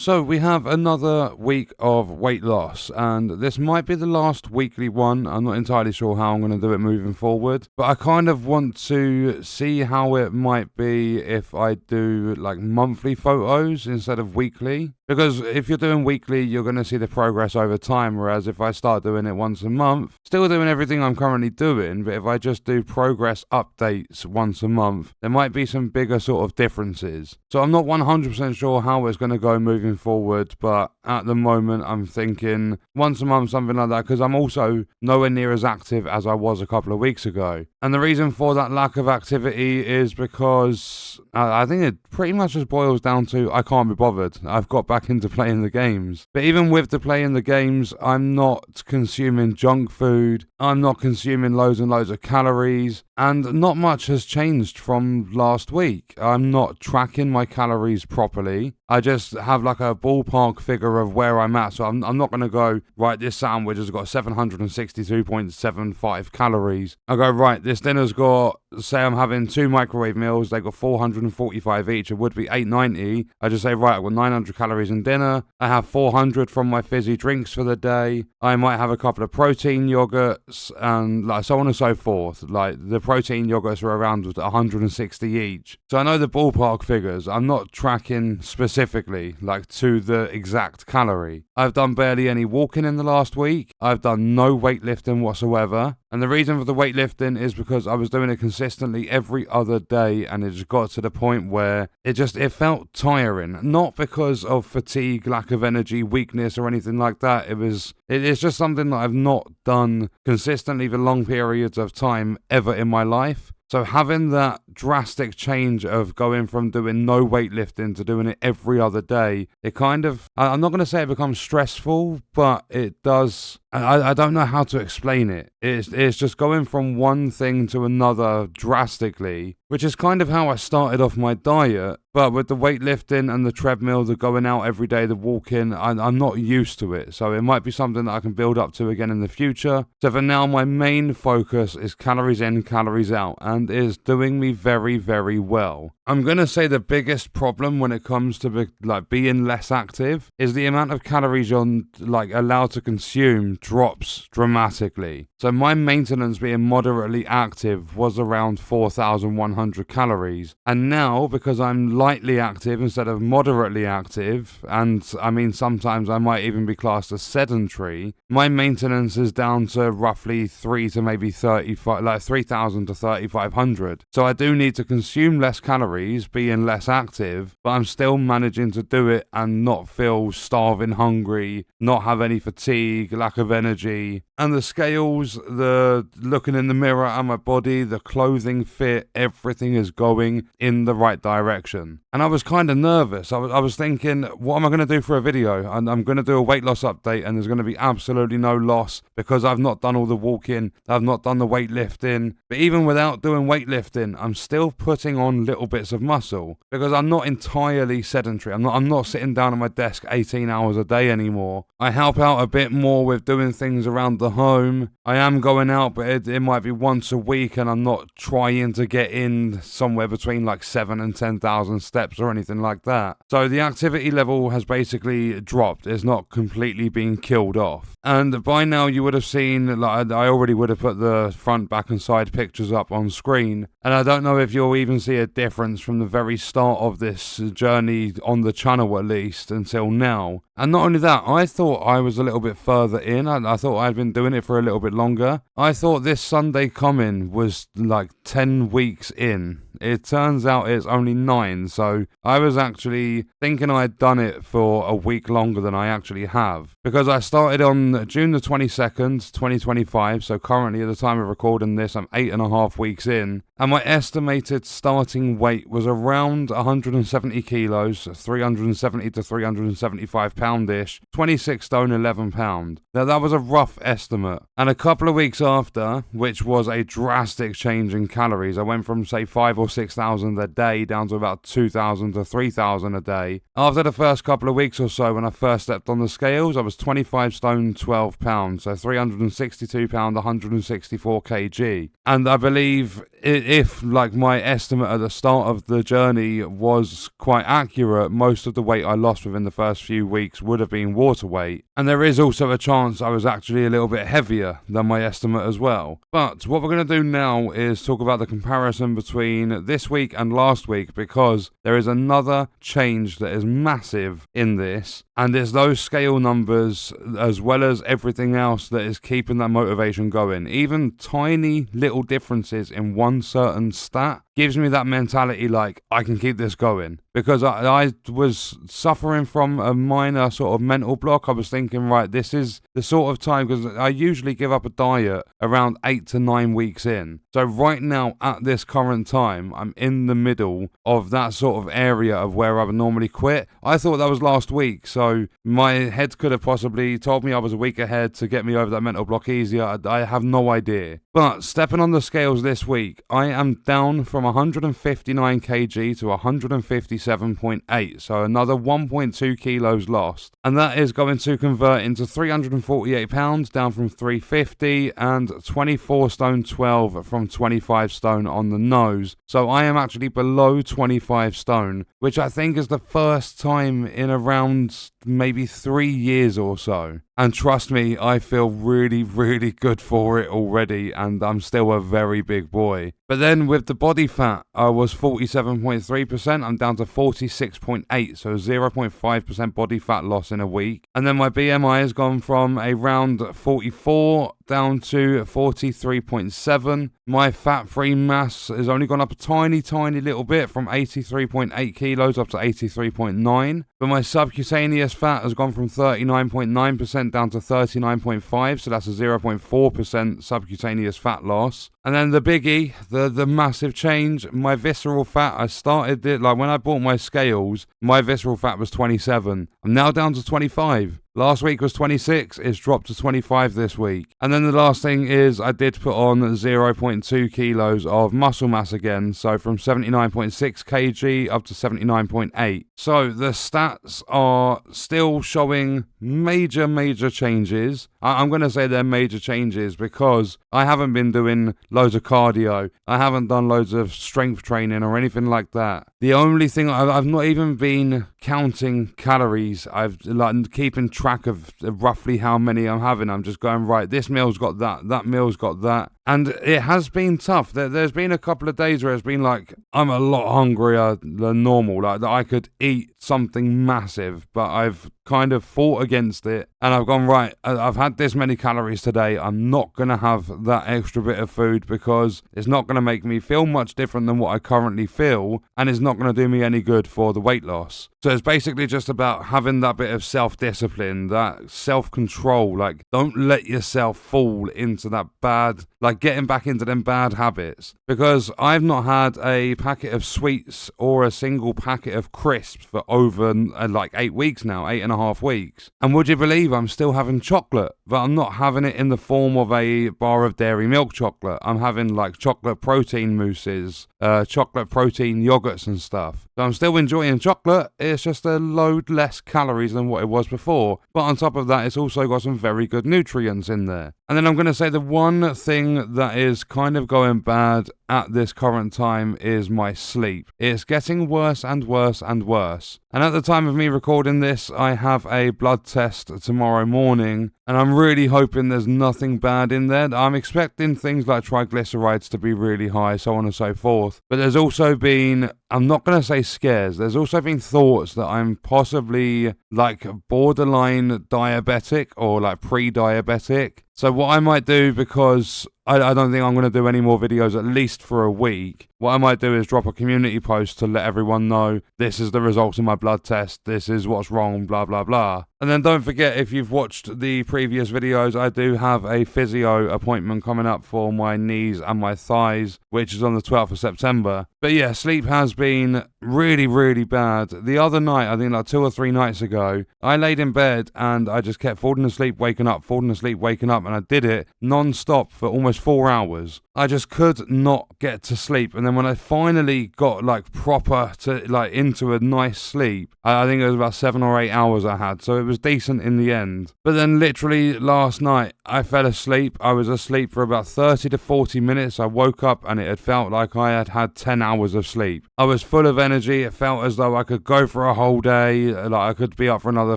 So we have another week of weight loss, and this might be the last weekly one. I'm not entirely sure how I'm going to do it moving forward, but I kind of want to see how it might be if I do like monthly photos instead of weekly. Because if you're doing weekly, you're going to see the progress over time, whereas if I start doing it once a month, still doing everything I'm currently doing, but if I just do progress updates once a month, there might be some bigger sort of differences. So I'm not 100% sure how it's going to go moving forward, but at the moment I'm thinking once a month, something like that, because I'm also nowhere near as active as I was a couple of weeks ago. And the reason for that lack of activity is because I think it pretty much just boils down to I can't be bothered. I've got back into playing the games. But even with the playing the games, I'm not consuming junk food. I'm not consuming loads and loads of calories. And not much has changed from last week. I'm not tracking my calories properly. I just have like a ballpark figure of where I'm at. So I'm not going to go, right, this sandwich has got 762.75 calories. I go, right, this dinner's got, say I'm having 2 microwave meals. They got 445 each. It would be 890. I just say, right, I've got 900 calories in dinner. I have 400 from my fizzy drinks for the day. I might have a couple of protein yogurts and like so on and so forth. Like the protein yogurts are around 160 each. So I know the ballpark figures. I'm not tracking specifically like to the exact calorie. I've done barely any walking in the last week. I've done no weightlifting whatsoever. And the reason for the weightlifting is because I was doing it consistently every other day, and it just got to the point where it felt tiring. Not because of fatigue, lack of energy, weakness, or anything like that. It's just something that I've not done consistently for long periods of time ever in my life. So having that drastic change of going from doing no weightlifting to doing it every other day, it kind of, I'm not going to say it becomes stressful, but it does. I don't know how to explain it. It's just going from one thing to another drastically, which is kind of how I started off my diet. But with the weightlifting and the treadmill, the going out every day, the walking, I'm not used to it. So it might be something that I can build up to again in the future. So for now, my main focus is calories in, calories out, and is doing me very, very well. I'm going to say the biggest problem when it comes to being less active is the amount of calories you're allowed to consume drops dramatically. So my maintenance being moderately active was around 4,100 calories. And now, because I'm lightly active instead of moderately active, and I mean sometimes I might even be classed as sedentary, my maintenance is down to roughly 3,000 to maybe 3,000 to 3,500. So I do need to consume less calories, being less active, but I'm still managing to do it and not feel starving hungry, not have any fatigue, lack of energy. And the scales, the looking in the mirror at my body, the clothing fit, everything is going in the right direction. And I was kind of nervous. I was thinking, what am I going to do for a video? And I'm going to do a weight loss update, and there's going to be absolutely no loss because I've not done all the walking, I've not done the weightlifting. But even without doing weightlifting, I'm still putting on little bits of muscle because I'm not entirely sedentary. I'm not sitting down at my desk 18 hours a day anymore. I help out a bit more with doing things around the home. I am going out, but it might be once a week, and I'm not trying to get in somewhere between like 7,000 and 10,000 steps or anything like that. So the activity level has basically dropped. It's not completely been killed off. And by now you would have seen, like I already would have put the front, back and side pictures up on screen. And I don't know if you'll even see a difference from the very start of this journey on the channel at least until now. And not only that, I thought I was a little bit further in. I thought I'd been doing it for a little bit longer. I thought this Sunday coming was like 10 weeks in. It turns out it's only 9, so I was actually thinking I'd done it for a week longer than I actually have. Because I started on June the 22nd, 2025, so currently at the time of recording this, I'm 8.5 weeks in. And my estimated starting weight was around 170 kilos, 370 to 375 poundish, 26 stone 11 pound. Now that was a rough estimate. And a couple couple of weeks after, which was a drastic change in calories, I went from say 5,000 or 6,000 a day down to about 2,000 to 3,000 a day. After the first couple of weeks or so, when I first stepped on the scales, I was 25 stone 12 pounds, so 362 pound, 164 kg. And I believe if like my estimate at the start of the journey was quite accurate, most of the weight I lost within the first few weeks would have been water weight. And there is also a chance I was actually a little bit heavier than my estimate as well. But what we're going to do now is talk about the comparison between this week and last week, because there is another change that is massive in this, and it's those scale numbers as well as everything else that is keeping that motivation going. Even tiny little differences in one certain stat gives me that mentality like I can keep this going, because I was suffering from a minor sort of mental block. I was thinking, right, this is the sort of time, because I usually give up a diet around 8 to 9 weeks in. So right now at this current time, I'm in the middle of that sort of area of where I would normally quit. I thought that was last week, so my head could have possibly told me I was a week ahead to get me over that mental block easier. I have no idea. But stepping on the scales this week, I am down from 159 kg to 157.8, so another 1.2 kilos lost, and that is going to convert into 348 pounds down from 350 and 24 stone 12 from 25 stone on the nose. So I am actually below 25 stone, which I think is the first time in around maybe 3 years or so. And trust me, I feel really, really good for it already, and I'm still a very big boy. But then with the body fat, I was 47.3%, I'm down to 46.8, so 0.5% body fat loss in a week. And then my BMI has gone from around 44 down to 43.7. My fat-free mass has only gone up a tiny little bit from 83.8 kilos up to 83.9. But my subcutaneous fat has gone from 39.9% down to 39.5, so that's a 0.4% subcutaneous fat loss. And then the biggie, the massive change, my visceral fat, I started it, like when I bought my scales, my visceral fat was 27. I'm now down to 25. Last week was 26, it's dropped to 25 this week. And then the last thing is I did put on 0.2 kilos of muscle mass again, so from 79.6 kg up to 79.8. So the stats are still showing major changes. I'm going to say they're major changes because I haven't been doing loads of cardio. I haven't done loads of strength training or anything like that. The only thing, I've not even been counting calories. I've like keeping track of roughly how many I'm having. I'm just going, right, this meal's got that meal's got that. And it has been tough. There's been a couple of days where it's been like, I'm a lot hungrier than normal. Like, that I could eat something massive, but I've kind of fought against it. And I've gone, right, I've had this many calories today. I'm not going to have that extra bit of food because it's not going to make me feel much different than what I currently feel. And it's not going to do me any good for the weight loss. So it's basically just about having that bit of self-discipline, that self-control. Like, don't let yourself fall into that bad, like getting back into them bad habits. Because I've not had a packet of sweets or a single packet of crisps for over like 8 weeks now, 8.5 weeks. And would you believe I'm still having chocolate? But I'm not having it in the form of a bar of dairy milk chocolate. I'm having like chocolate protein mousses, chocolate protein yogurts and stuff. So I'm still enjoying chocolate. It's just a load less calories than what it was before. But on top of that, it's also got some very good nutrients in there. And then I'm going to say the one thing that is kind of going bad at this current time is my sleep. It's getting worse and worse and worse. And at the time of me recording this, I have a blood test tomorrow morning, and I'm really hoping there's nothing bad in there. I'm expecting things like triglycerides to be really high, so on and so forth. But there's also been, I'm not going to say scares, there's also been thoughts that I'm possibly like borderline diabetic or like pre-diabetic. So what I might do, because I don't think I'm going to do any more videos at least for a week, what I might do is drop a community post to let everyone know this is the results of my blood test, this is what's wrong, blah, blah, blah. And then don't forget, if you've watched the previous videos, I do have a physio appointment coming up for my knees and my thighs, which is on the 12th of September. But yeah, sleep has been really, really bad. The other night, I think like 2 or 3 nights ago, I laid in bed and I just kept falling asleep, waking up, and I did it non-stop for almost 4 hours. I just could not get to sleep. And then when I finally got like proper to like into a nice sleep, I think it was about 7 or 8 hours I had. So it was decent in the end. But then literally last night I fell asleep. I was asleep for about 30 to 40 minutes. I woke up and it had felt like I had had 10 hours of sleep. I was full of energy. It felt as though I could go for a whole day. Like I could be up for another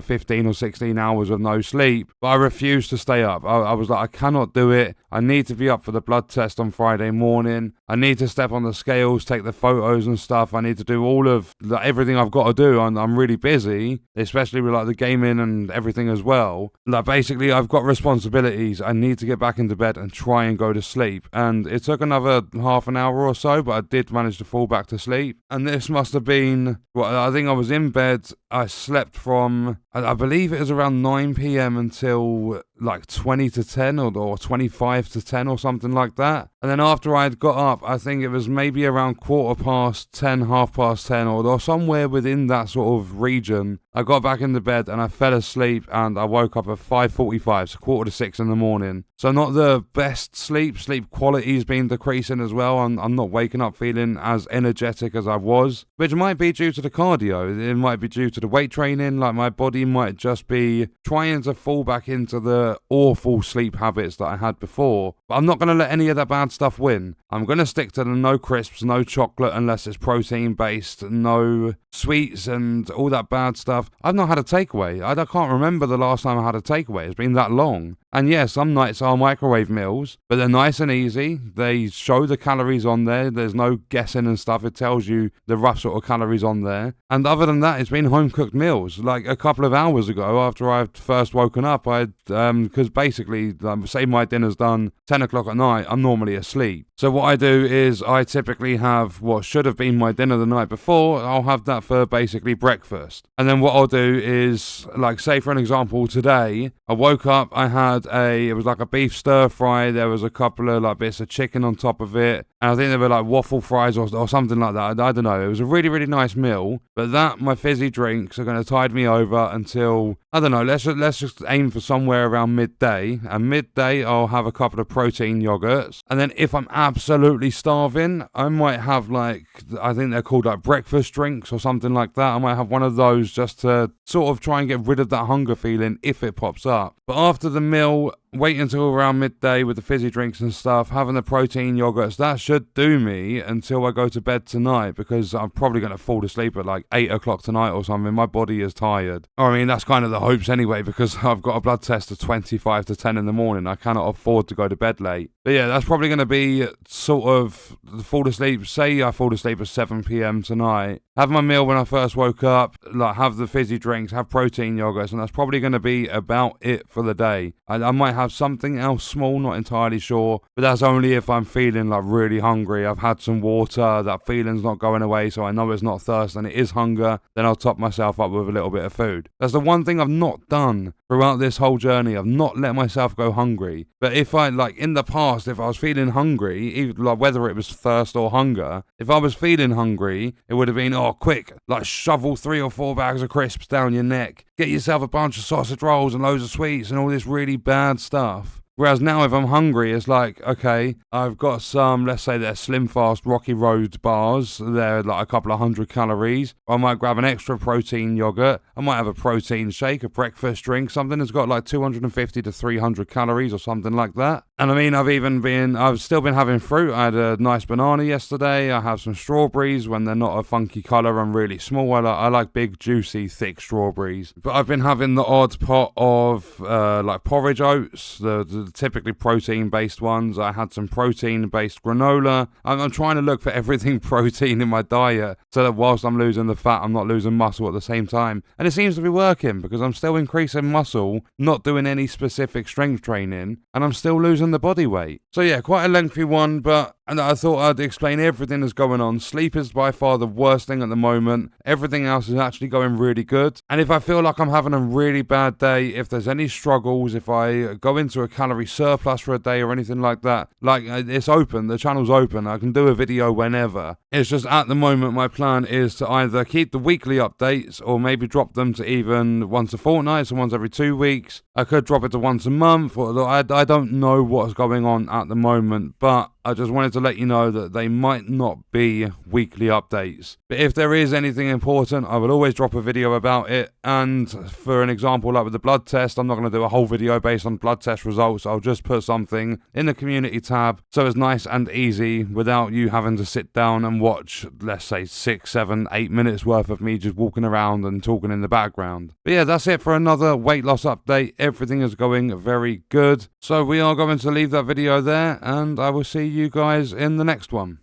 15 or 16 hours of no sleep. But I refused to stay up. I was like, I cannot do it. I need to be up for the blood test on Friday morning. I need to step on the scales, take the photos and stuff. I need to do all of everything I've got to do. I'm really busy, especially with like the gaming and everything as well. Like basically I've got responsibilities. I need to get back into bed and try and go to sleep. And it took another half an hour or so, but I did manage to fall back to sleep. And this must have been, well, I think I was in bed. I slept from, I believe it was around 9 p.m. until like 20 to 10 or 25 to 10 or something like that. And then after I had got up, I think it was maybe around 10:15, 10:30 or somewhere within that sort of region. I got back into bed and I fell asleep and I woke up at 5:45, so 5:45 in the morning. So not the best sleep quality's been decreasing as well. I'm not waking up feeling as energetic as I was, which might be due to the cardio. It might be due to the weight training. Like my body might just be trying to fall back into the awful sleep habits that I had before. But I'm not going to let any of that bad stuff win. I'm going to stick to the no crisps, no chocolate unless it's protein based, no sweets and all that bad stuff. I've not had a takeaway. I can't remember the last time I had a takeaway. It's been that long. And yeah, some nights are microwave meals, but they're nice and easy. They show the calories on there. There's no guessing and stuff. It tells you the rough sort of calories on there. And other than that, it's been home-cooked meals. Like a couple of hours ago, after I'd first woken up, because basically, say my dinner's done 10 o'clock at night, I'm normally asleep. So what I do is I typically have what should have been my dinner the night before. I'll have that for basically breakfast. And then what I'll do is, like say for an example, today, I woke up, I had it was like a beef stir fry. There was a couple of like bits of chicken on top of it. And I think they were like waffle fries or something like that. I don't know. It was a really, really nice meal. But that, my fizzy drinks are going to tide me over until, I don't know, let's just aim for somewhere around midday. And midday, I'll have a couple of protein yogurts. And then if I'm absolutely starving, I might have like, I think they're called like breakfast drinks or something like that. I might have one of those just to sort of try and get rid of that hunger feeling if it pops up. But after the meal, wait until around midday with the fizzy drinks and stuff, having the protein yogurts, that should do me until I go to bed tonight, because I'm probably going to fall asleep at like 8 o'clock tonight or something. My body is tired. I mean, that's kind of the hopes anyway, because I've got a blood test at 25 to 10 in the morning. I cannot afford to go to bed late. But yeah, that's probably going to be sort of fall asleep. Say I fall asleep at 7 p.m. tonight. Have my meal when I first woke up, like have the fizzy drinks, have protein yogurts, and that's probably going to be about it for the day. I might have something else small, not entirely sure, but that's only if I'm feeling like really hungry. I've had some water, that feeling's not going away, so I know it's not thirst and it is hunger. Then I'll top myself up with a little bit of food. That's the one thing I've not done throughout this whole journey. I've not let myself go hungry. But if I, like in the past, if I was feeling hungry, even like whether it was thirst or hunger, if I was feeling hungry, it would have been, oh, quick, like shovel 3 or 4 bags of crisps down your neck, get yourself a bunch of sausage rolls and loads of sweets and all this really bad stuff. Whereas now if I'm hungry, it's like, okay, I've got some, let's say they're Slim Fast Rocky Road bars. They're like a couple of 100 calories. I might grab an extra protein yogurt. I might have a protein shake, a breakfast drink, something that's got like 250 to 300 calories or something like that. And I mean, I've still been having fruit. I had a nice banana yesterday. I have some strawberries when they're not a funky colour and really small. I like big, juicy, thick strawberries. But I've been having the odd pot of like porridge oats, the typically protein-based ones. I had some protein-based granola. I'm trying to look for everything protein in my diet so that whilst I'm losing the fat, I'm not losing muscle at the same time. And it seems to be working because I'm still increasing muscle, not doing any specific strength training, and I'm still losing the body weight. So yeah, quite a lengthy one, but And I thought I'd explain everything that's going on. Sleep is by far the worst thing at the moment. Everything else is actually going really good. And if I feel like I'm having a really bad day, if there's any struggles, if I go into a calorie surplus for a day or anything like that, like it's open, the channel's open, I can do a video whenever. It's just at the moment my plan is to either keep the weekly updates or maybe drop them to even once a fortnight, so once every 2 weeks. I could drop it to once a month, or I don't know what's going on at the moment, but I just wanted to let you know that they might not be weekly updates. But if there is anything important, I will always drop a video about it. And for an example, like with the blood test, I'm not going to do a whole video based on blood test results. I'll just put something in the community tab so it's nice and easy without you having to sit down and watch, let's say, 6, 7, 8 minutes worth of me just walking around and talking in the background. But yeah, that's it for another weight loss update. Everything is going very good. So we are going to leave that video there, and I will see you guys in the next one.